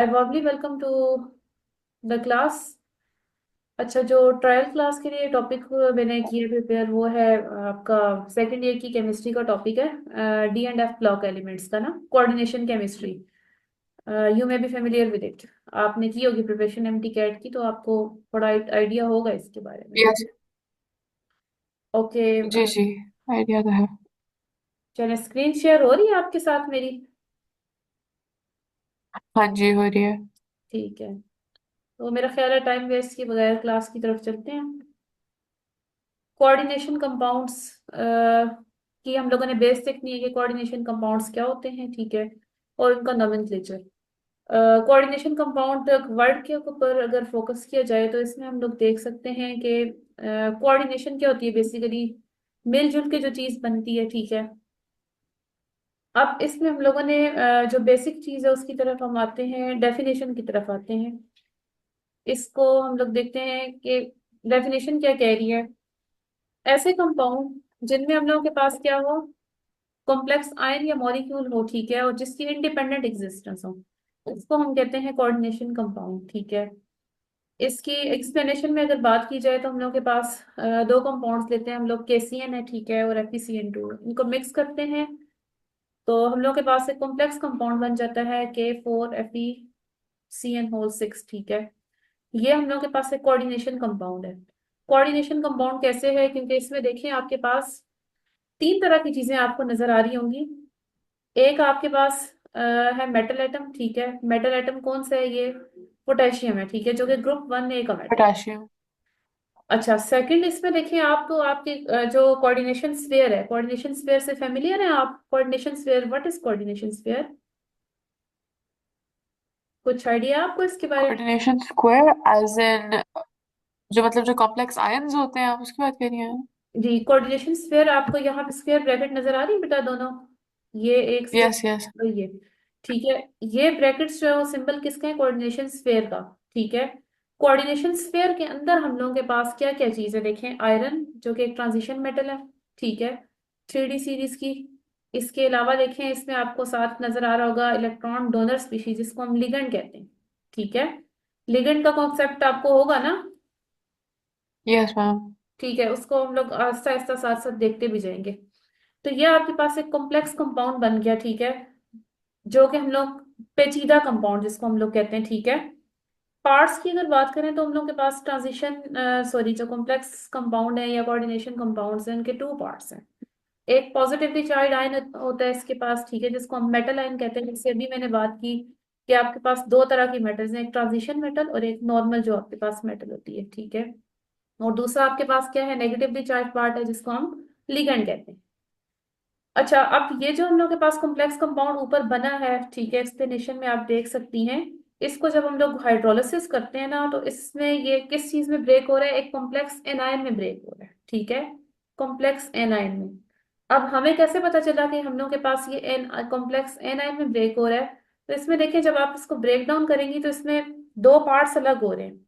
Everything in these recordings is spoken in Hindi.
warmly welcome to the class। अच्छा, जो ट्रायल क्लास के लिए टॉपिक मैंने किया प्रिपेयर वो है आपका सेकंड ईयर की केमिस्ट्री का टॉपिक है, D and F block elements का ना, coordination chemistry. You may be familiar with it. आपने की होगी प्रिपरेशन एमटी कैट की, तो आपको थोड़ा आइडिया होगा इसके बारे में। यस। ओके। जी जी। आइडिया तो है। चलिए, स्क्रीन शेयर हो रही है आपके साथ मेरी? हाँ जी, हो रही है। ठीक है, तो मेरा ख्याल है टाइम वेस्ट किए बगैर क्लास की तरफ चलते हैं। कोऑर्डिनेशन कंपाउंड्स की हम लोगों ने बेस देखनी है कि कोऑर्डिनेशन कंपाउंड्स क्या होते हैं, ठीक है, और उनका नोमेनक्लेचर। कोऑर्डिनेशन कंपाउंड वर्ड के ऊपर अगर फोकस किया जाए तो इसमें हम लोग देख सकते हैं कि कोऑर्डिनेशन क्या होती है बेसिकली, मिलजुल के जो चीज बनती है, ठीक है। अब इसमें हम लोगों ने जो बेसिक चीज है उसकी तरफ हम आते हैं, डेफिनेशन की तरफ आते हैं। इसको हम लोग देखते हैं कि डेफिनेशन क्या कह रही है। ऐसे कंपाउंड जिनमें हम लोगों के पास क्या हो, कॉम्प्लेक्स आयन या मॉलिक्यूल हो, ठीक है, और जिसकी इंडिपेंडेंट एग्जिस्टेंस हो, उसको हम कहते हैं कोऑर्डिनेशन कंपाउंड, ठीक है। इसकी एक्सप्लेनेशन में अगर बात की जाए तो हम लोग के पास दो कंपाउंड्स लेते हैं हम लोग, केसीएन है, ठीक है, और एफीसीएन टू, इनको मिक्स करते हैं तो हम लोग के पास एक कॉम्प्लेक्स कंपाउंड बन जाता है K4FeCN6, ठीक है। ये हम लोग के पास एक कोऑर्डिनेशन कंपाउंड है। कोऑर्डिनेशन कंपाउंड कैसे है, क्योंकि इसमें देखिए आपके पास तीन तरह की चीजें आपको नजर आ रही होंगी। एक आपके पास है मेटल एटम, ठीक है। मेटल एटम कौन सा है ये? पोटेशियम है, ठीक है, जो कि ग्रुप 1A का मेटल है। पोटेशियम। अच्छा, सेकंड इसमें देखिए आप, तो आपके जो कोऑर्डिनेशन स्फीयर है, कोऑर्डिनेशन स्फीयर से फेमिलियर है आप? Coordination sphere, what is coordination sphere? कुछ आइडिया आपको इसके बारे में? कोऑर्डिनेशन स्क्वायर एज इन जो मतलब जो कॉम्प्लेक्स आयंस होते हैं, आप उसकी बात कर रही हैं? जी, कोऑर्डिनेशन स्फीयर आपको यहाँ पे स्क्वायर ब्रैकेट नजर आ रही है बेटा, दोनों। ये एक यस यस। स्क्वायर, ये, ठीक है। ये ब्रैकेट्स जो है वो सिंबल किसका है? कोऑर्डिनेशन स्फीयर का, ठीक है। कोऑर्डिनेशन स्फीयर के अंदर हम लोगों के पास क्या क्या चीज है, देखें, आयरन जो कि एक ट्रांजिशन मेटल है, ठीक है, 3D सीरीज की। इसके अलावा देखें इसमें आपको साथ नजर आ रहा होगा इलेक्ट्रॉन डोनर स्पीशीज, जिसको हम लिगेंड कहते हैं, ठीक है। लिगेंड का कॉन्सेप्ट आपको होगा ना? Yes ma'am. ठीक है, उसको हम लोग आहिस्ता आहिस्ता साथ साथ देखते भी जाएंगे। तो ये आपके पास एक कॉम्प्लेक्स कंपाउंड बन गया, ठीक है, जो कि हम लोग पेचीदा कंपाउंड जिसको हम लोग कहते हैं, ठीक है। पार्ट्स की अगर बात करें तो हम लोग के पास ट्रांजिशन सॉरी, जो कॉम्प्लेक्स कंपाउंड है या कोऑर्डिनेशन कंपाउंड्स हैं, उनके टू पार्ट्स हैं। एक पॉजिटिवली चार्ज आयन होता है इसके पास, ठीक है, जिसको हम मेटल आयन कहते हैं, जिससे अभी मैंने बात की कि आपके पास दो तरह की मेटल्स हैं, एक ट्रांजिशन मेटल और एक नॉर्मल जो आपके पास मेटल होती है, ठीक है। और दूसरा आपके पास क्या है? नेगेटिवली चार्ज पार्ट है, जिसको हम लिगेंड कहते हैं। अच्छा, अब ये जो हम लोग के पास कॉम्प्लेक्स कंपाउंड ऊपर बना है, ठीक है, एक्सप्लेनेशन में आप देख सकती हैं, इसको जब हम लोग हाइड्रोलिसिस करते हैं ना, तो इसमें ये किस चीज में ब्रेक हो रहा है? एक कॉम्प्लेक्स एनायन में ब्रेक हो रहा है, ठीक है, कॉम्प्लेक्स एनायन में। अब हमें कैसे पता चला कि हम लोग के पास ये एन कॉम्प्लेक्स एनायन में ब्रेक हो रहा है? तो इसमें देखिए, जब आप इसको ब्रेक डाउन करेंगी तो इसमें दो पार्ट्स अलग हो रहे हैं।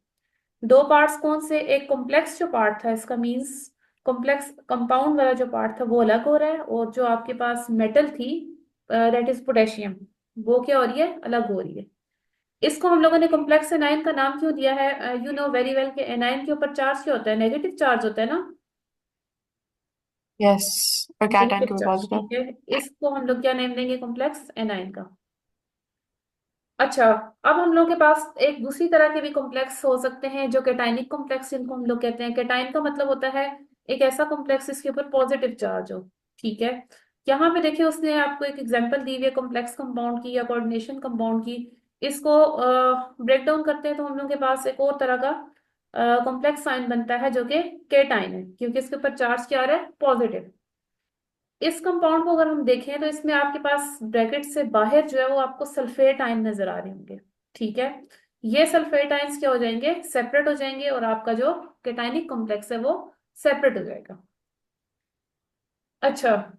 दो पार्ट्स कौन से? एक कॉम्प्लेक्स जो पार्ट था इसका, मींस कॉम्प्लेक्स कंपाउंड वाला जो पार्ट था वो अलग हो रहा है, और जो आपके पास मेटल थी, दैट इज पोटेशियम, वो क्या हो रही है? अलग हो रही है। इसको हम लोगों ने कॉम्प्लेक्स एनाइन का नाम क्यों दिया है? यू नो वेरी वेल कि एनाइन के ऊपर चार्ज क्या होता है? नेगेटिव चार्ज होता है ना। यस। और कैटायन नेगेटिव के भी चार्ज, पॉजिटिव। ठीक है। इसको हम लोग क्या नेम देंगे? कॉम्प्लेक्स एनाइन का। अच्छा, अब हम लोग के पास एक दूसरी तरह के भी कॉम्प्लेक्स हो सकते हैं, जो कैटाइनिक कॉम्प्लेक्स जिनको हम लोग कहते हैं। कैटाइन का मतलब होता है एक ऐसा कॉम्प्लेक्स जिसके ऊपर पॉजिटिव चार्ज हो, ठीक है। यहाँ पे देखिए उसने आपको एक एग्जांपल दी हुई है कॉम्प्लेक्स कंपाउंड की या कोऑर्डिनेशन कंपाउंड की। इसको ब्रेक डाउन करते हैं तो हम लोग के पास एक और तरह का कॉम्प्लेक्स साइन बनता है, जो कि केटाइन है, क्योंकि इसके ऊपर चार्ज क्या आ रहा है? पॉजिटिव। इस कंपाउंड को अगर हम देखें तो इसमें आपके पास ब्रैकेट से बाहर जो है वो आपको सल्फेट आयन नजर आ रहे होंगे, ठीक है। ये सल्फेट आयन्स क्या हो जाएंगे? सेपरेट हो जाएंगे, और आपका जो केटाइनिक कॉम्प्लेक्स है वो सेपरेट हो जाएगा। अच्छा,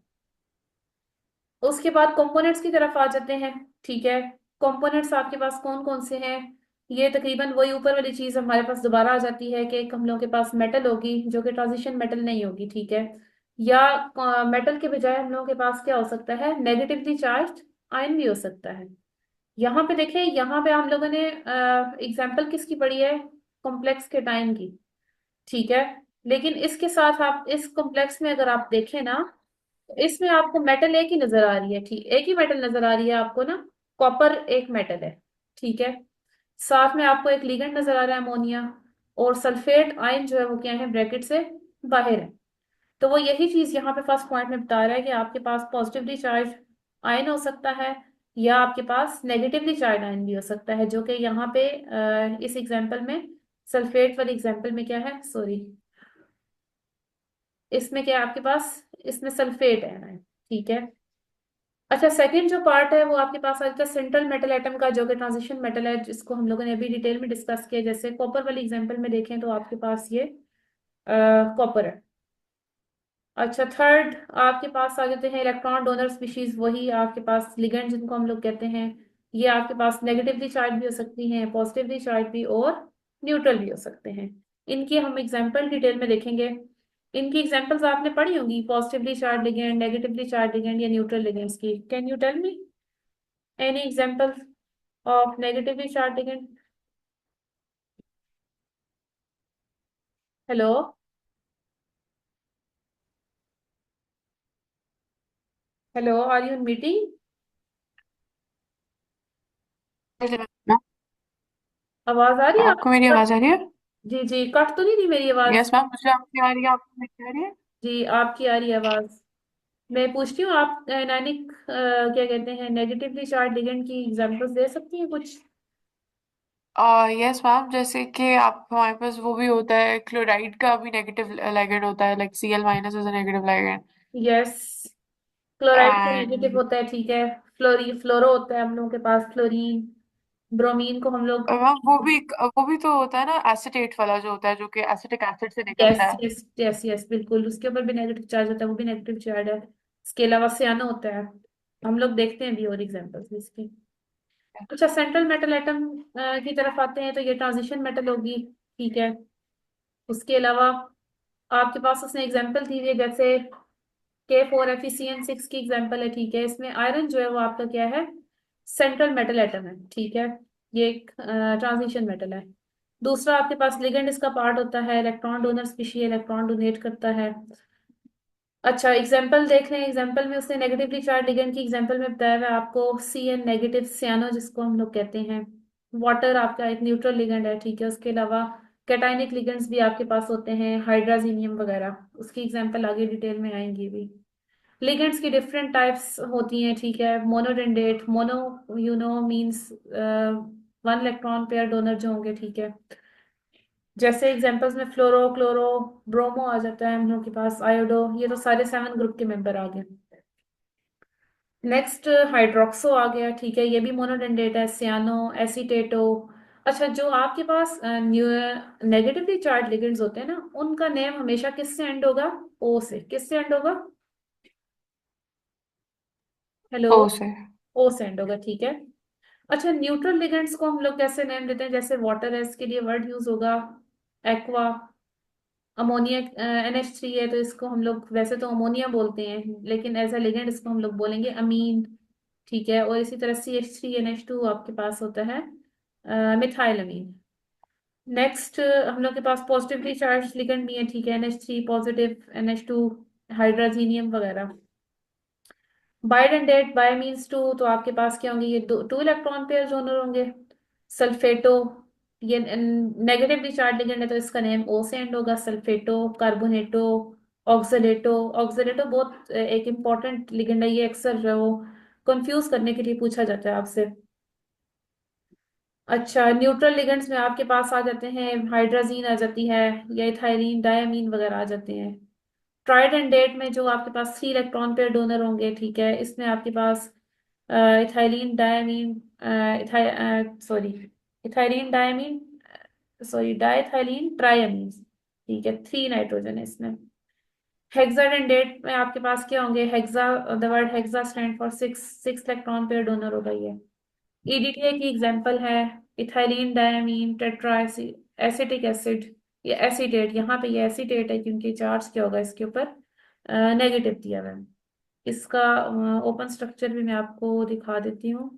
उसके बाद कंपोनेंट्स की तरफ आ जाते हैं, ठीक है। कंपोनेंट्स आपके पास कौन कौन से हैं? ये तकरीबन वही ऊपर वाली चीज हमारे पास दोबारा आ जाती है कि एक हम लोग के पास मेटल होगी जो कि ट्रांजिशन मेटल नहीं होगी, ठीक है। या मेटल के बजाय हम लोगों के पास क्या हो सकता है? नेगेटिवली चार्ज आयन भी हो सकता है। यहाँ पे देखें, यहाँ पे हम लोगों ने एग्जाम्पल किसकी पढ़ी है, कॉम्प्लेक्स के टाइम की, ठीक है। लेकिन इसके साथ आप इस कॉम्प्लेक्स में अगर आप देखें ना, तो इसमें आपको मेटल एक ही नजर आ रही है, ठीक, एक ही मेटल नजर आ रही है आपको ना, कॉपर एक मेटल है, ठीक है। साथ में आपको एक लिगेंड नजर आ रहा है अमोनिया, और सल्फेट आयन जो है वो क्या है, ब्रैकेट से बाहर है। तो वो यही चीज यहाँ पे फर्स्ट पॉइंट में बता रहा है कि आपके पास पॉजिटिवली चार्ज आयन हो सकता है, या आपके पास नेगेटिवली चार्ज आयन भी हो सकता है, जो कि यहाँ पे इस एग्जांपल में, सल्फेट वाले एग्जांपल में क्या है, सॉरी, इसमें क्या है आपके पास, इसमें सल्फेट है, ठीक है। अच्छा, सेकंड जो पार्ट है वो आपके पास आ जाता है सेंट्रल मेटल एटम का, जो कि ट्रांजिशन मेटल है, जिसको हम लोगों ने अभी डिटेल में डिस्कस किया। जैसे कॉपर वाले एग्जांपल में देखें तो आपके पास ये कॉपर है। अच्छा, थर्ड आपके पास आ जाते हैं इलेक्ट्रॉन डोनर स्पीशीज, वही आपके पास लिगेंड जिनको हम लोग कहते हैं। ये आपके पास नेगेटिवली चार्ज भी हो सकती हैं, पॉजिटिवली चार्ज भी, और न्यूट्रल भी हो सकते हैं। इनकी हम एग्जांपल डिटेल में देखेंगे। इनकी एग्जांपल्स आपने पढ़ी होंगी, positively charge ligand, negatively charge ligand, या न्यूट्रल लिगेंड्स की। Can you tell me any example of negatively charge ligand? Hello, hello, are you in meeting? आवाज आ रही है आपको मेरी आपको? आवाज आ रही है? जी जी, कट तो नहीं रही मेरी आवाज? यस मैम, मुझे आपकी आ रही है, आपको मेरी आ रही है? जी, आपकी आ रही है आवाज। मैं पूछती हूँ, आप नैनिक क्या कहते हैं, नेगेटिवली चार्ज लिगेंड की एग्जांपल्स दे सकती हैं कुछ? यस मैम, जैसे कि आप हमारे पास वो भी होता है, क्लोराइड का भी नेगेटिव लाइगेंड होता है, like Cl- is a negative ligand. Yes, chloride का नेगेटिव एंड होता है, ठीक है। फ्लोरो होता है हम लोगों के पास, फ्लोरीन, ब्रोमीन को हम लोग, मैम वो भी तो होता है ना, एसिटेट वाला जो होता है, जो कि एसिटिक एसिड से यस निकलता है। यस यस यस, बिल्कुल, उसके ऊपर भी नेगेटिव चार्ज होता है, वो भी नेगेटिव चार्ज है। इसके अलावा सियानो होता है, हम लोग देखते हैं भी और एग्जांपल्स इसके। अच्छा, सेंट्रल मेटल एटम की तरफ आते हैं, तो ये ट्रांजिशन मेटल होगी, ठीक है। उसके अलावा आपके पास उसने एग्जांपल दी हुई है, जैसे K4FeCN6 की एग्जांपल है, ठीक है। इसमें आयरन जो है वो आपका क्या है, सेंट्रल मेटल एटम है, ठीक है। ये एक ट्रांजिशन मेटल है। दूसरा आपके पास लिगेंड इसका पार्ट होता है, electron donor species, electron donate करता है। अच्छा, एग्जाम्पल देख रहे हैं, एग्जाम्पल में उसने नेगेटिवली चार्ज लिगेंड की एग्जाम्पल में बताया हुआ है आपको, CN नेगेटिव सियानो जिसको हम लोग कहते हैं। वाटर आपका एक न्यूट्रल लिगेंड है, ठीक है। उसके अलावा कैटाइनिक लिगेंड्स भी आपके पास होते हैं, हाइड्राजीनियम वगैरह, उसकी एग्जाम्पल आगे डिटेल में आएंगी भी। लिगेंड्स की डिफरेंट टाइप्स होती हैं, ठीक है। Monodentate, mono means one electron pair donor जो होंगे, ठीक है। जैसे एग्जांपल्स में फ्लोरो, क्लोरो, ब्रोमो आ जाता है हम लोग के पास, आयोडो, ये तो सारे 7 ग्रुप के मेंबर आ गए। नेक्स्ट हाइड्रोक्सो आ गया, ठीक है, ये भी मोनोडेंडेट है, सियानो, एसीटेटो। अच्छा, जो आपके पास नेगेटिवली चार्ज लिगेंड्स होते हैं ना, उनका नेम हमेशा किससे एंड होगा, ओ से। किससे एंड होगा? हेलो, ओ से। ओ से एंड होगा, ठीक है। अच्छा, न्यूट्रल लिगेंड्स को हम लोग कैसे नेम देते हैं? जैसे वाटर है, इसके लिए वर्ड यूज होगा एक्वा। अमोनिया NH3 है, तो इसको हम लोग वैसे तो अमोनिया बोलते हैं, लेकिन एज अ लिगेंड इसको हम लोग बोलेंगे अमीन, ठीक है। और इसी तरह CH3NH2 आपके पास होता है मिथाइल अमीन। नेक्स्ट हम लोग के पास पॉजिटिवली चार्ज लिगेंड भी है, ठीक है, NH3 पॉजिटिव, NH2 हाइड्रोजीनियम वगैरह। Bidentate, bi means two, तो आपके पास क्या होंगे, ये टू इलेक्ट्रॉन पेयर डोनर होंगे। सल्फेटो, ये नेगेटिवली चार्ज लिगेंड है, तो इसका नेम ओ से एंड होगा, सल्फेटो। कार्बोनेटो, ऑक्सलेटो। ऑक्सलेटो बहुत एक इम्पॉर्टेंट लिगेंड है, ये अक्सर वो कंफ्यूज करने के लिए पूछा जाता है आपसे। अच्छा, न्यूट्रल लिगेंड्स में आपके पास आ जाते हैं, हाइड्राजीन आ जाती है, या इथाइलीन, डायमीन वगैरह आ जाते हैं। ट्राइड एंड डेट में जो आपके पास 3 इलेक्ट्रॉन पेयर डोनर होंगे, ठीक है, इसमें आपके पास ethylene diamine, sorry, ethylene diamine, sorry, diethylene triamine, ठीक है, 3 नाइट्रोजन है इसमें। हेक्सा एंड डेट में आपके पास क्या होंगे, hexa, the word hexa stand for six, 6 electron pair donor होगा ये। EDTA की एग्जांपल है ethylene diamine tetra acetic acid, ये एसीटेट, यहाँ पे ये एसीटेट है क्योंकि चार्ज क्या होगा इसके ऊपर, नेगेटिव दिया हुआ है। इसका ओपन स्ट्रक्चर भी मैं आपको दिखा देती हूँ।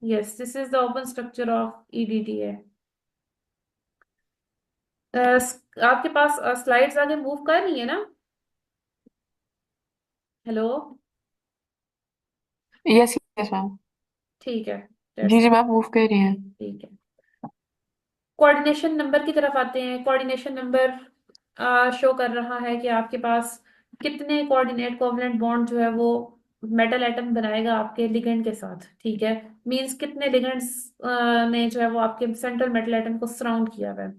Yes, this is the open structure of EDTA. आपके पास स्लाइड्स आगे मूव कर रही है ना? हेलो? Yes yes ma'am. ठीक है, जी दैट्स जी मैम, मूव कर रही हैं। ठीक है। कोऑर्डिनेशन नंबर की तरफ आते हैं। कोऑर्डिनेशन नंबर शो कर रहा है कि आपके पास कितने कोऑर्डिनेट कोवलेंट बॉन्ड जो है वो मेटल एटम बनाएगा आपके लिगेंड के साथ, ठीक है। मींस कितने लिगेंड्स ने जो है वो आपके सेंट्रल मेटल एटम को सराउंड किया हुआ है।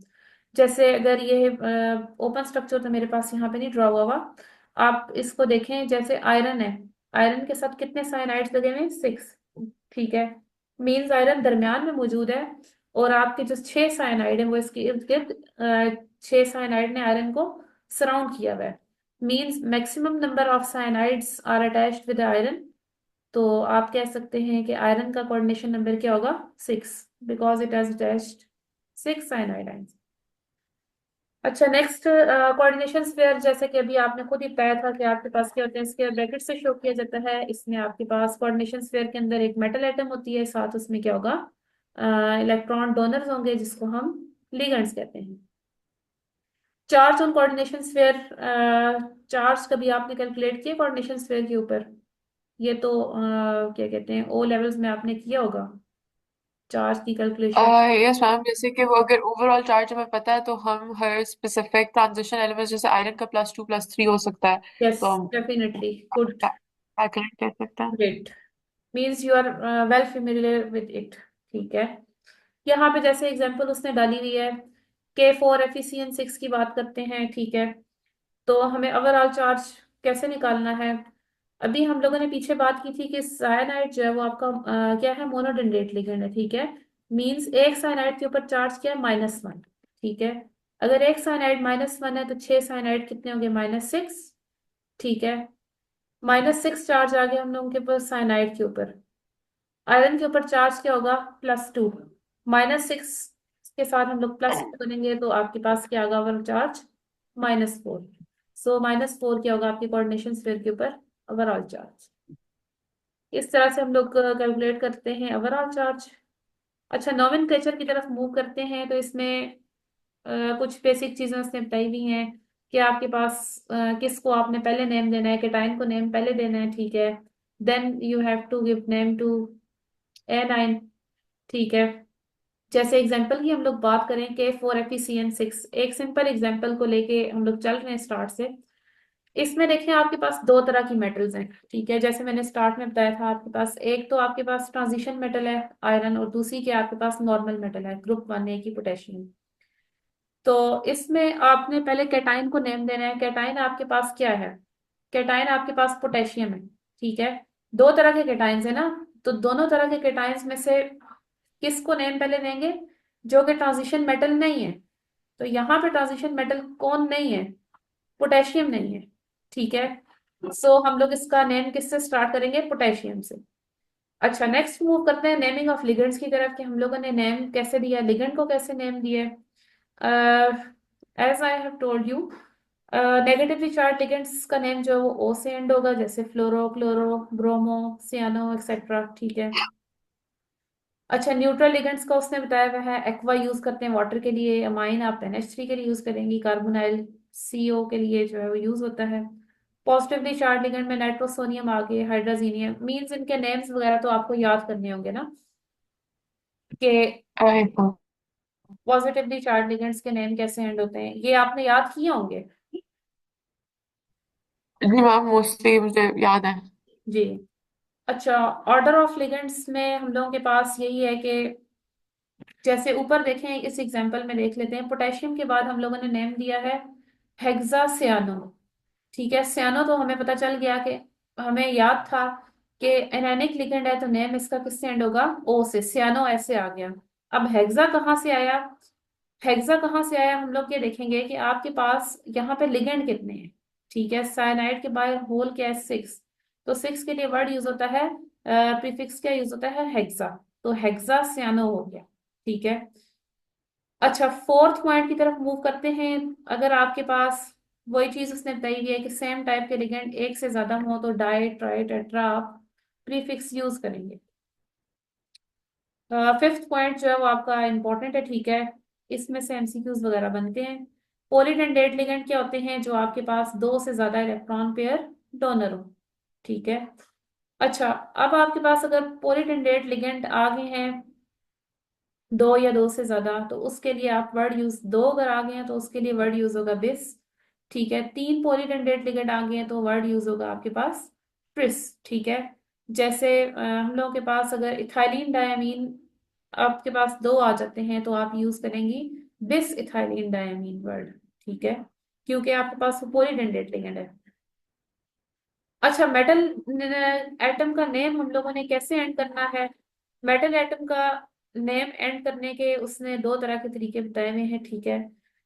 जैसे अगर ये ओपन स्ट्रक्चर तो मेरे पास यहाँ पे नहीं ड्रॉ हुआ हुआ, आप इसको देखें। जैसे आयरन है, आयरन के साथ कितने साइनाइड्स लगे हुए हैं? 6, ठीक है। मींस आयरन दरमियान में मौजूद है, और आपके जो 6 साइनाइड है वो इसके इर्द गिर्द 6 साइनाइड ने आयरन को सराउंड किया हुआ है। Means maximum number of cyanides are attached with iron. तो आप कह सकते हैं कि आयरन का कोऑर्डिनेशन नंबर क्या होगा? 6, because it has attached 6 cyanide ions. अच्छा, नेक्स्ट कोऑर्डिनेशन स्फीयर, जैसे कि अभी आपने खुद ही बताया था कि आपके पास क्या होते हैं, स्क्वायर ब्रैकेट से शो किया जाता है। इसमें आपके पास कोऑर्डिनेशन स्फीयर के अंदर एक मेटल एटम होती है, साथ उसमें क्या होगा? इलेक्ट्रॉन डोनर्स होंगे जिसको हम लिगेंड्स कहते हैं। Charge on coordination sphere, charge कभी आपने कैलकुलेट किया कोऑर्डिनेशन स्फीयर के ऊपर? ये तो क्या कहते हैं, ओ लेवल्स में आपने किया होगा चार्ज की कैलकुलेशन। यस मैम, जैसे कि वो अगर ओवरऑल चार्ज हमें पता है तो हम हर स्पेसिफिक ट्रांजिशन एलिमेंट, जैसे आयरन का +2 +3 हो सकता है, यस, तो हम डेफिनेटली, गुड, कैलकुलेट कर सकते हैं। Great. Means you are well familiar with it, ठीक है। यहाँ पे जैसे एग्जांपल उसने डाली हुई है, K4 FeCN6 की बात करते हैं, ठीक है। तो हमें ओवरऑल चार्ज कैसे निकालना है? अभी हम लोगों ने पीछे बात की थी कि साइनाइड जो है वो आपका क्या है? मोनोडेंड्रेट लिगेंड है, ठीक है। मींस एक साइनाइड के ऊपर चार्ज क्या है? -1, ठीक है। अगर एक साइनाइड -1 है तो 6 साइनाइड कितने होंगे? -6, ठीक है। -6 चार्ज आ गया हम लोगों के पास साइनाइड के ऊपर। आयरन के ऊपर चार्ज क्या होगा? +2। -6 के साथ हम लोग +2 करेंगे तो आपके पास क्या आएगा? Overall charge -4। सो -4 क्या होगा आपके कोऑर्डिनेशन स्फीयर के ऊपर? Overall charge. इस तरह से हम लोग कैलकुलेट करते हैं ओवरऑल चार्ज। अच्छा, नोमेनक्लेचर की तरफ मूव करते हैं तो इसमें कुछ बेसिक चीजें उसने बताई हुई हैं कि आपके पास किसको आपने पहले नेम देना है, केटाइन को नेम पहले देना है, ठीक है। Then you have to give name to anion, ठीक है। जैसे एग्जांपल की हम लोग बात करें कि K4 FeCN6, एक सिंपल एग्जांपल को लेके हम लोग चल रहे हैं स्टार्ट से। इसमें देखें आपके पास दो तरह की मेटल्स हैं, ठीक है। जैसे मैंने स्टार्ट में बताया था, आपके पास एक तो आपके पास ट्रांजिशन मेटल है आयरन, और दूसरी के आपके पास नॉर्मल मेटल है ग्रुप 1A की पोटेशियम। तो इसमें आपने पहले कैटाइन को नेम देना है। कैटाइन आपके पास क्या है? कैटाइन आपके पास पोटेशियम है, ठीक है। दो तरह के कैटाइन्स है ना, तो दोनों तरह के कैटाइन्स में से किसको नेम पहले देंगे? जो कि ट्रांजिशन मेटल नहीं है। तो यहाँ पे ट्रांजिशन मेटल कौन नहीं है? पोटेशियम नहीं है, ठीक है। सो हम लोग इसका नेम किससे स्टार्ट करेंगे? पोटेशियम से। अच्छा, नेक्स्ट मूव करते हैं नेमिंग ऑफ लिगेंड्स की तरफ कि हम लोगों ने नेम कैसे दिया, लिगेंड को कैसे नेम दिया। As I have told you, negatively charged ligands का नेम जो है वो ओ से एंड होगा, जैसे fluoro, chloro, bromo, cyano etcetera, ठीक है। अच्छा, न्यूट्रल लिगेंड्स का उसने बताया हुआ है, एक्वा यूज करते हैं वाटर के लिए, अमाइन आप NH3 के लिए यूज करेंगी, कार्बोनाइल CO के लिए जो है वो यूज होता है। पॉजिटिवली चार्ज लिगेंड में नाइट्रोसोनियम आ गए, हाइड्रोजीनियम, मींस इनके नेम्स वगैरह तो आपको याद करने होंगे ना, कि हाँ पॉजिटिवली चार्ज लिगेंड्स के नेम कैसे एंड होते हैं, ये आपने याद किए होंगे। जी मैम, मोस्टली मुझे याद है। जी। अच्छा, ऑर्डर ऑफ लिगेंड्स में हम लोगों के पास यही है कि जैसे ऊपर देखें, इस एग्जांपल में देख लेते हैं, पोटेशियम के बाद हम लोगों ने नेम दिया है हेक्सासियानो, ठीक है। सियानो तो हमें पता चल गया कि हमें याद था कि एनायनिक लिगेंड है तो नेम इसका किससे एंड होगा? ओ से, सियानो ऐसे आ गया। अब हेक्सा कहाँ से आया? हेक्सा कहाँ से आया हम लोग ये देखेंगे कि आपके पास यहाँ पे लिगेंड कितने हैं, ठीक है। साइनाइड के बाहर होल क्या है? 6। तो 6 के लिए वर्ड यूज होता है, प्रीफिक्स क्या यूज होता है? हेक्सा। तो हेक्सा सियानो हो गया, ठीक है। अच्छा, फोर्थ पॉइंट की तरफ मूव करते हैं। अगर आपके पास वही चीज उसने बताई हुई है कि सेम टाइप के लिगेंड एक से ज्यादा हो तो डाई, ट्राई, टेट्रा आप प्रीफिक्स यूज करेंगे। फिफ्थ पॉइंट जो है वो आपका इंपॉर्टेंट है, ठीक है। इसमें से एमसीक्यूज वगैरह बनते हैं। पॉलीडेंडेट लिगेंड क्या होते हैं? जो आपके पास दो से ज्यादा इलेक्ट्रॉन पेयर डोनर हो, ठीक है। अच्छा, अब आपके पास अगर पॉलीडेंडेट लिगेंड आ गए हैं दो या दो से ज्यादा, तो उसके लिए आप वर्ड यूज, दो अगर आ गए हैं तो उसके लिए वर्ड यूज होगा बिस, ठीक है। तीन पॉलीडेंडेट लिगेंड आ गए हैं तो वर्ड यूज होगा आपके पास ट्रिस, ठीक है। जैसे हम लोगों के पास अगर इथाइलिन डायमीन आपके पास दो आ जाते हैं तो आप यूज करेंगी बिस इथाइलिन डायमीन वर्ड, ठीक है, क्योंकि आपके पास पॉलीडेंडेट लिगेंड है। अच्छा, मेटल एटम का नेम हम लोगों ने कैसे एंड करना है? मेटल एटम का नेम एंड करने के उसने दो तरह के तरीके बताए हुए हैं, ठीक है।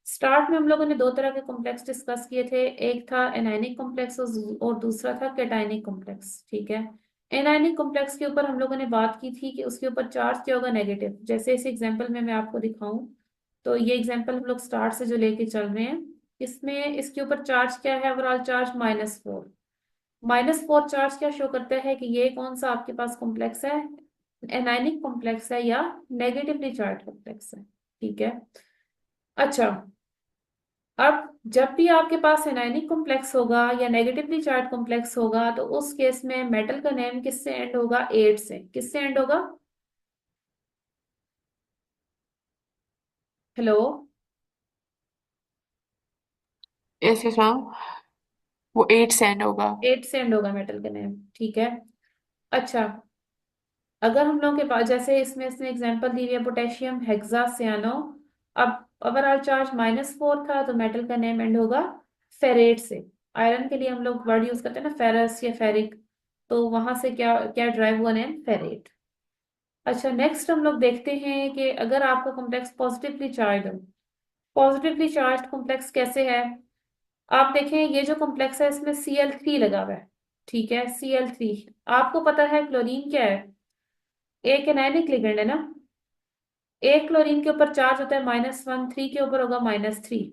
स्टार्ट में हम लोगों ने दो तरह के कॉम्प्लेक्स डिस्कस किए थे, एक था एनायनिक कॉम्प्लेक्स और दूसरा था कैटायनिक कॉम्प्लेक्स, ठीक है। एनायनिक कॉम्प्लेक्स के ऊपर हम लोगों ने बात की थी कि उसके ऊपर चार्ज क्या होगा, नेगेटिव। जैसे इस एग्जांपल में मैं आपको दिखाऊं, तो ये एग्जांपल हम लोग स्टार्ट से जो लेके चल रहे हैं, इसमें इसके ऊपर चार्ज क्या है? Overall charge -4। -4 चार्ज क्या शो करता है कि ये कौन सा आपके पास कॉम्प्लेक्स है? एनायनिक कॉम्प्लेक्स है या नेगेटिवली चार्ज कॉम्प्लेक्स है, ठीक है। अच्छा, अब जब भी आपके पास एनायनिक कॉम्प्लेक्स होगा या नेगेटिवली चार्ज कॉम्प्लेक्स होगा, तो उस केस में मेटल का नेम किससे एंड होगा? एट से। किससे एंड होगा? हेलो? यस यस मैम, वो 8 सेंड होगा। एट से एंड होगा मेटल का नेम, ठीक है। अच्छा, अगर हम लोगों के पास जैसे इसमें इसने एग्जांपल दी हुई है पोटेशियम हेक्सासियानो, अब ओवरऑल चार्ज -4 था तो मेटल का नेम एंड होगा फेरेट से। आयरन के लिए हम लोग वर्ड यूज करते हैं ना, फेरस या फेरिक, तो वहां से क्या क्या ड्राइव हुआ नेम? फेरेट। अच्छा, नेक्स्ट हम लोग देखते हैं कि अगर आपका कॉम्प्लेक्स पॉजिटिवली चार्ज हो। पॉजिटिवली चार्ज कॉम्प्लेक्स कैसे है? आप देखें ये जो कॉम्प्लेक्स है इसमें Cl3 लगा हुआ है, ठीक है, Cl3। आपको पता है क्लोरीन क्या है? एक एनायनिक लिगेंड है ना। एक क्लोरीन के ऊपर चार्ज होता है -1, थ्री के ऊपर होगा -3,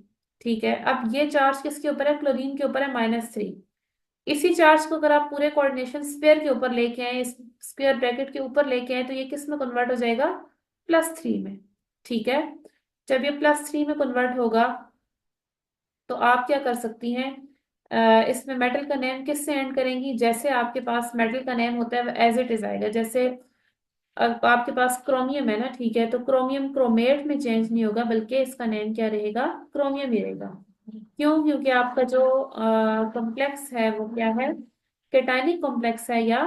ठीक है। अब ये चार्ज किसके ऊपर है? क्लोरीन के ऊपर है -3। इसी चार्ज को अगर आप पूरे कोऑर्डिनेशन स्फीयर के ऊपर लेके आए, इस स्क्वायर ब्रैकेट के ऊपर लेके आए, तो ये किस में कन्वर्ट हो जाएगा? +3 में, ठीक है। जब ये +3 में कन्वर्ट होगा तो आप क्या कर सकती हैं? इसमें मेटल का नेम किससे एंड करेंगी? जैसे आपके पास मेटल का नेम होता है एज इट इज आएगा। जैसे अब आपके पास क्रोमियम है ना, ठीक है, तो क्रोमियम क्रोमेट में चेंज नहीं होगा, बल्कि इसका नेम क्या रहेगा? क्रोमियम ही रहेगा। क्यों? क्योंकि आपका जो कॉम्प्लेक्स है वो क्या है? कैटायनिक कॉम्प्लेक्स है या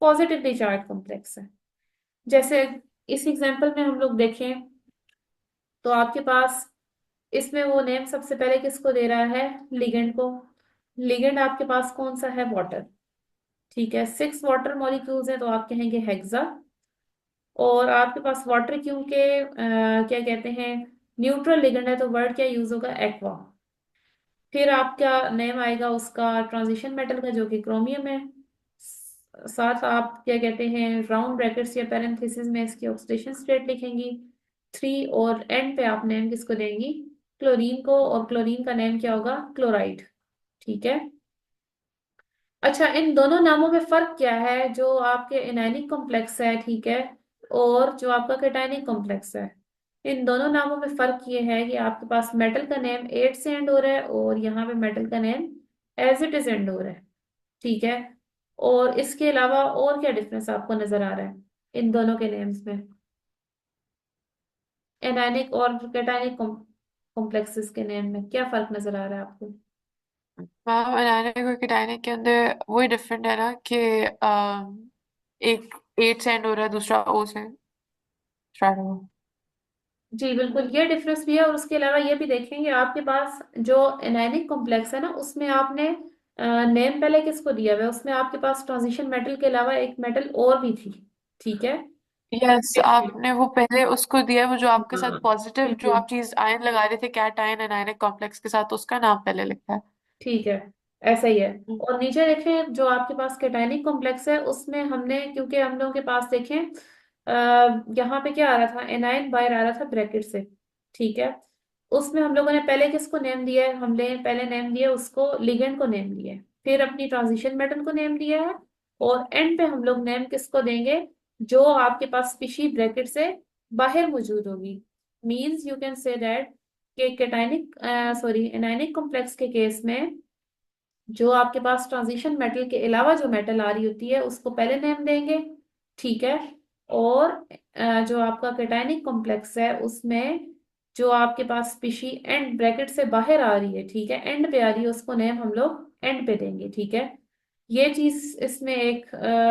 पॉजिटिवली चार्ज कॉम्प्लेक्स है। जैसे इस एग्जांपल में हम लोग देखें तो आपके पास इसमें वो नेम सबसे पहले किसको दे रहा है? लिगेंड को। लिगेंड आपके पास कौन सा है? वाटर, ठीक है। 6 वाटर मॉलिक्यूल्स हैं तो आप कहेंगे हेक्सा। और आपके पास वाटर क्योंकि क्या कहते हैं, न्यूट्रल लिगेंड है, तो वर्ड क्या यूज होगा? एक्वा। फिर आपका नेम आएगा उसका ट्रांजिशन मेटल का, जो कि क्रोमियम है। साथ आप क्या कहते हैं, राउंड ब्रैकेट्स या पैरेंथेसिस में इसकी ऑक्सीडेशन स्टेट लिखेंगी 3, और एंड पे आप नेम किसको देंगी? क्लोरीन को, और क्लोरीन का नेम क्या होगा? क्लोराइड, ठीक है। अच्छा, इन दोनों नामों में फर्क क्या है? जो आपके एनायनिक कॉम्प्लेक्स है, ठीक है, और जो आपका कैटायनिक कॉम्प्लेक्स है, इन दोनों नामों में फर्क ये है कि आपके पास मेटल का नेम एट से एंड हो रहा है और यहाँ पे मेटल का name as it is end हो रहा है, ठीक है। और इसके अलावा और क्या डिफरेंस आपको नजर आ रहा है इन दोनों के नेम्स में? एनायनिक और कैटायनिक कॉम्प्लेक्सेस के नेम में क्या फर्क नजर आ रहा है आपको? मैम अनायनिक और केटायनिक के अंदर वही डिफरेंट है ना कि एक 8 सेंड हो रहा है, दूसरा O से स्टार्ट होगा। जी बिल्कुल, ये डिफरेंस भी है। और उसके अलावा ये भी देखेंगे आपके पास जो एनायनिक कॉम्प्लेक्स है ना, उसमें आपने नेम पहले किसको दिया हुआ है? उसमें आपके पास ट्रांजिशन मेटल के अलावा एक मेटल और भी थी, ठीक है। यस, आपने वो पहले उसको दिया है, वो जो आपके साथ हाँ पॉजिटिव जो बिल्कुल, आप चीज आयन लगा रहे थे कैटायन एनायनिक कॉम्प्लेक्स के साथ, उसका नाम पहले लिखा है। ठीक है, ऐसा ही है। हम्म। और नीचे देखें जो आपके पास कैटायनिक कॉम्प्लेक्स है, उसमें हमने, क्योंकि हम लोगों के पास देखें यहाँ पे क्या आ रहा था? एनायन बाहर आ रहा था ब्रैकेट से, ठीक है। उसमें हम लोगों ने पहले किसको नेम दिया है? हमने पहले नेम दिया उसको, लिगेंड को नेम दिया है, फिर अपनी ट्रांजिशन मेटल को नेम दिया है, और एंड पे हम लोग नेम किसको देंगे? जो आपके पास स्पीशी ब्रैकेट से बाहर मौजूद होगी। Means you can say that कि कैटायनिक सॉरी एनायनिक कॉम्प्लेक्स के केस में जो आपके पास ट्रांजिशन मेटल के अलावा जो मेटल आ रही होती है उसको पहले नेम देंगे, ठीक है। और जो आपका कैटायनिक कॉम्प्लेक्स है उसमें जो आपके पास स्पीशी एंड ब्रैकेट से बाहर आ रही है, ठीक है, एंड पे आ रही है, उसको नेम हम लोग एंड पे देंगे, ठीक है। ये चीज इसमें एक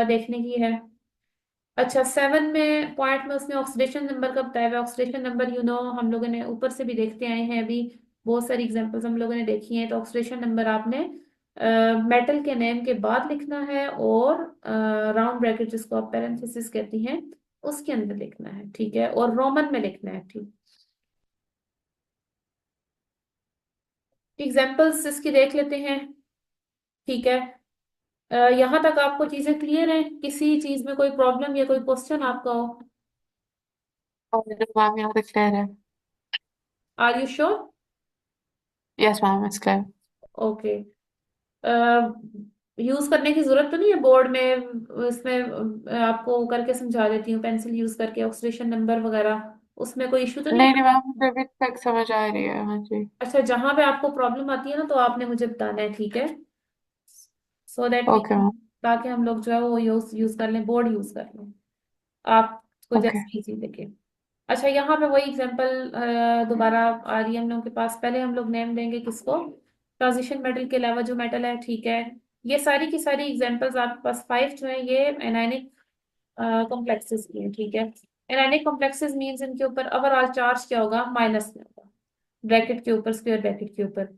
देखने की है। अच्छा, 7 में पॉइंट में उसने ऑक्सीडेशन नंबर का बताया हुआ। ऑक्सीडेशन नंबर हम लोगों ने ऊपर से भी देखते आए हैं अभी, बहुत सारी एग्जांपल्स हम लोगों ने देखी हैं। तो ऑक्सीडेशन नंबर आपने मेटल के नेम के बाद लिखना है, और राउंड ब्रैकेट जिसको आप पैरेंथेसिस कहती हैं उसके अंदर लिखना है, ठीक है, और रोमन में लिखना है, ठीक। एग्जांपल्स इसकी देख लेते हैं, ठीक है। यहाँ तक आपको चीजें क्लियर हैं? किसी चीज में कोई प्रॉब्लम या कोई क्वेश्चन आपका हो? और मैम यहाँ तक क्लियर है। Are you sure? Yes ma'am, it's clear. Okay. Use करने की जरूरत तो नहीं है बोर्ड में? इसमें आपको करके समझा देती हूँ, पेंसिल यूज करके ऑक्सीडेशन नंबर वगैरह, उसमें कोई इशू तो नहीं नहीं है? नहीं मैम, मुझे अभी तक समझ आ रही है, हाँ जी। अच्छा, जहां पे आपको प्रॉब्लम आती है ना तो आपने मुझे बताना है, ठीक है, so that we okay can, ma'am. ताकि हम लोग जो है वो यूज यूज कर लें, बोर्ड यूज कर लें आपको ओके। जैसे इजी लगे। अच्छा, यहाँ पे वही एग्जांपल दोबारा आ रही है हम लोगों के पास। पहले हम लोग नेम देंगे किसको? ट्रांजिशन मेटल के अलावा जो मेटल है, ठीक है। ये सारी की सारी एग्जांपल्स आपके पास 5 जो है ये एनायनिक कॉम्प्लेक्सेस की है, ठीक है। एनायनिक कॉम्प्लेक्सेस मींस इनके ऊपर ओवरऑल चार्ज क्या होगा? माइनस में होगा, ब्रैकेट के ऊपर, स्क्वायर ब्रैकेट के ऊपर।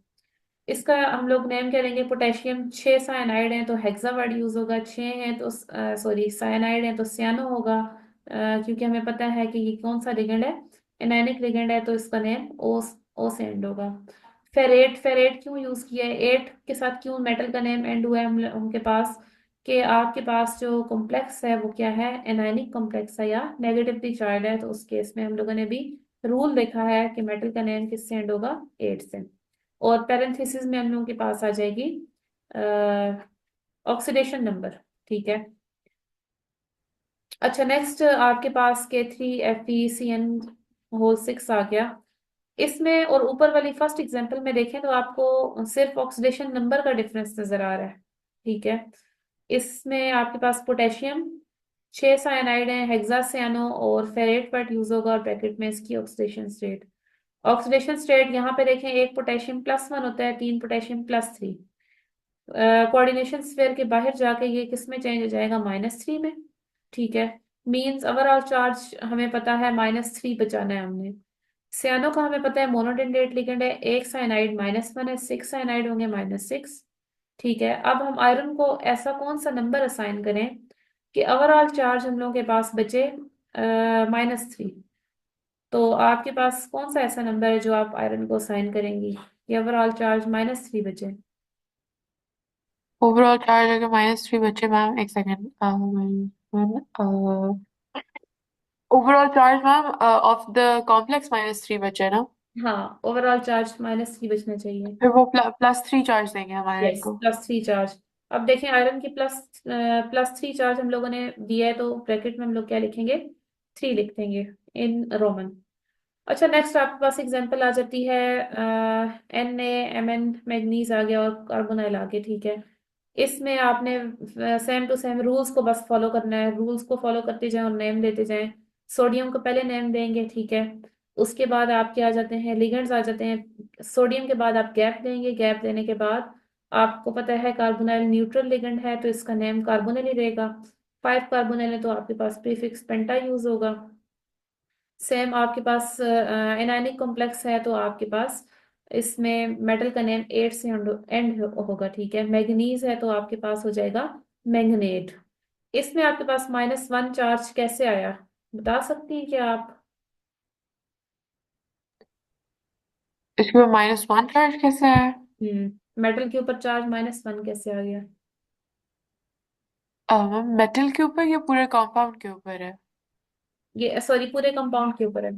इसका हम लोग नेम क्या लेंगे? पोटेशियम 6 साइनाइड है तो हेक्सा वर्ड यूज होगा, 6 है तो सॉरी साइनाइड है तो सियानो होगा, क्योंकि हमें पता है कि ये कौन सा लिगेंड है, एनायनिक लिगेंड है, तो इसका नेम ओ से एंड होगा। फेरेट, फेरेट क्यों यूज किया है? 8 के साथ क्यों मेटल का नेम एंड हुआ है उनके पास? कि आपके पास जो कॉम्प्लेक्स है वो क्या है? एनायनिक कॉम्प्लेक्स है या नेगेटिवली चार्ज है, तो उस केस में हम लोगों ने भी रूल देखा है कि मेटल का नेम किससे एंड होगा? 8 से। और पैरेंथेसिस में हम लोगों के पास आ जाएगी ऑक्सीडेशन नंबर, ठीक है। अच्छा, नेक्स्ट आपके पास K3Fe CN6 आ गया। इसमें और ऊपर वाली फर्स्ट एग्जांपल में देखें तो आपको सिर्फ ऑक्सीडेशन नंबर का डिफरेंस नजर आ रहा है, ठीक है। इसमें आपके पास पोटेशियम 6 साइनाइड है, हेक्सासियानो और फेरेट पर यूज होगा, और ब्रैकेट में इसकी ऑक्सीडेशन स्टेट। ऑक्सीडेशन स्टेट यहाँ पे देखें, एक पोटेशियम +1 होता है, 3 पोटेशियम +3। कोऑर्डिनेशन स्फीयर के बाहर जाके ये किस में चेंज हो जाएगा? -3 में, ठीक है। मींस ओवरऑल चार्ज हमें पता है -3 बचाना है हमने। सियानो का हमें पता है मोनोडेंडेट लिगेंड है, एक साइनाइड -1 है, 6 साइनाइड होंगे -6, ठीक है। अब हम आयरन को ऐसा कौन सा नंबर असाइन करें कि ओवरऑल चार्ज हम लोगों के पास बचे -3? तो आपके पास कौन सा ऐसा नंबर है जो आप आयरन को असाइन करेंगी कि ओवरऑल चार्ज -3 बचे? ओवरऑल चार्ज अगर -3 बचे मैम, एक second, overall charge ma'am of the complex -3 बचे ना? हाँ, ओवरऑल चार्ज -3 बचना चाहिए। फिर वो +3 चार्ज देंगे हम आयरन यस, को। +3 चार्ज। अब देखें, आयरन की +3 चार्ज हम लोगों ने दिया है, तो ब्रैकेट में हम लोग क्या लिखेंगे? 3 लिख देंगे इन रोमन। अच्छा, नेक्स्ट आपके पास एग्जांपल आ जाती है NaMn, मैग्नीज आ गया और कार्बोनाइल आ गया, ठीक है। इसमें आपने सेम टू सेम रूल्स को बस फॉलो करना है, रूल्स को फॉलो करते जाएं और नेम देते जाएं। सोडियम को पहले नेम देंगे, ठीक है। उसके बाद आपके आ जाते हैं लिगेंड्स आ जाते हैं। सोडियम के बाद आप गैप देंगे, गैप देने के बाद आपको पता है कार्बोनाइल न्यूट्रल लिगेंड है तो इसका नेम कार्बोनिल ही रहेगा। 5 कार्बोनिल है तो आपके पास प्रीफिक्स पेंटा यूज होगा। सेम आपके पास एनायनिक कॉम्प्लेक्स है तो आपके पास इसमें मेटल का नेम 8 से एंड होगा, ठीक है। मैग्नीज है तो आपके पास हो जाएगा मैंगनेट। इसमें आपके पास -1 चार्ज कैसे आया, बता सकती हैं क्या आप? इसके बाद -1 चार्ज कैसे है? मेटल के ऊपर चार्ज -1 कैसे आ गया? मैम मेटल के ऊपर या पूरे कंपाउंड के ऊपर है? ये सॉरी, पूरे कंपाउंड के ऊपर है।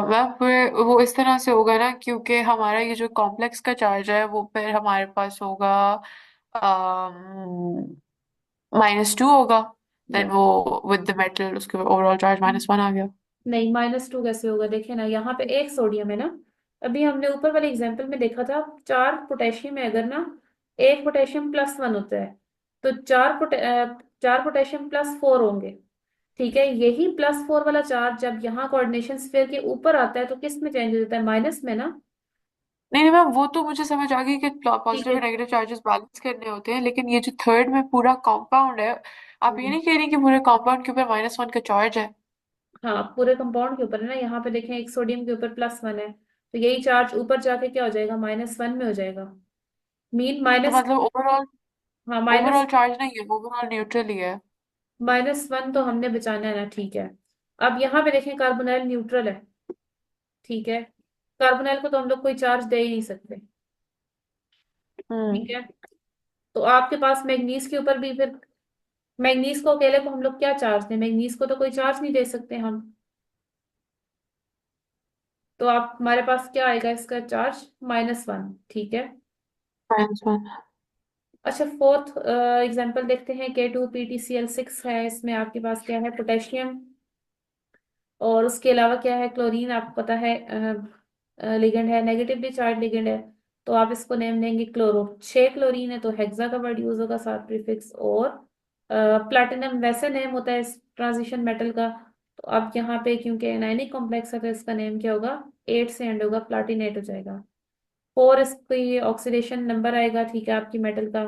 मैम पूरे वो इस तरह से होगा ना, क्योंकि हमारा ये जो कॉम्प्लेक्स का चार्ज है वो फिर हमारे पास होगा -2 होगा। देन वो विद द मेटल उसके ओवरऑल चार्ज -1 आ गया। नहीं, -2 कैसे होगा? देखिए ना, यहाँ पे एक सोडियम है ना। अभी हमने ऊपर वाले एग्जाम्पल में देखा था, 4 पोटेशियम है अगर ना, एक पोटेशियम +1 होता है, तो 4 पोटेशियम +4 होंगे। ठीक है, यही +4 वाला चार्ज जब यहाँ कोऑर्डिनेशन स्फीयर के ऊपर आता है तो किस में चेंज हो जाता है? माइनस में ना। नहीं नहीं मैम, वो तो मुझे समझ आ गई कि ठीक पॉजिटिव है। और नेगेटिव चार्जेस बैलेंस करने होते हैं, लेकिन ये जो थर्ड में पूरा कंपाउंड है, आप ये हम्म, नहीं कह रही कि पूरे कंपाउंड के ऊपर -1 का चार्ज है? हाँ, पूरे कंपाउंड के ऊपर है ना। यहाँ पे देखें, एक सोडियम के ऊपर +1 है, तो यही चार्ज ऊपर जाके क्या हो जाएगा? -1 में हो जाएगा। मीन तो माइनस। मतलब ओवरऑल हाँ, ओवरऑल माइनस। चार्ज नहीं है, ओवरऑल न्यूट्रल ही है। -1 तो हमने बचाना है ना, ठीक है। अब यहाँ पे देखें, कार्बोनाइल न्यूट्रल है। ठीक है, कार्बोनाइल को तो हम लोग कोई चार्ज दे ही नहीं सकते। ठीक हम्म। है, तो आपके पास मैग्नीज के ऊपर भी फिर, मैग्नीज को अकेले को हम लोग क्या चार्ज दें? मैग्नीज को तो कोई चार्ज नहीं दे सकते हम। तो आप, हमारे पास क्या आएगा इसका चार्ज? -1। ठीक है। -1। अच्छा, फोर्थ एग्जांपल देखते हैं। K2PtCl6 है, इसमें आपके पास क्या है? पोटेशियम। और उसके अलावा क्या है? क्लोरीन, आपको पता है लिगेंड है, नेगेटिवली चार्ज लिगेंड है। तो आप इसको नेम देंगे क्लोरो। 6 क्लोरीन है तो हेक्सा का वर्ड यूज होगा साथ प्रीफिक्स। और प्लैटिनम वैसे नेम होता है इस ट्रांजिशन मेटल का। तो अब यहाँ पे क्योंकि एनायनिक कॉम्प्लेक्स है तो इसका नेम क्या होगा? 8 से एंड होगा, प्लाटिनेट हो जाएगा। 4 इसकी ऑक्सीडेशन नंबर आएगा, ठीक है, आपकी मेटल का।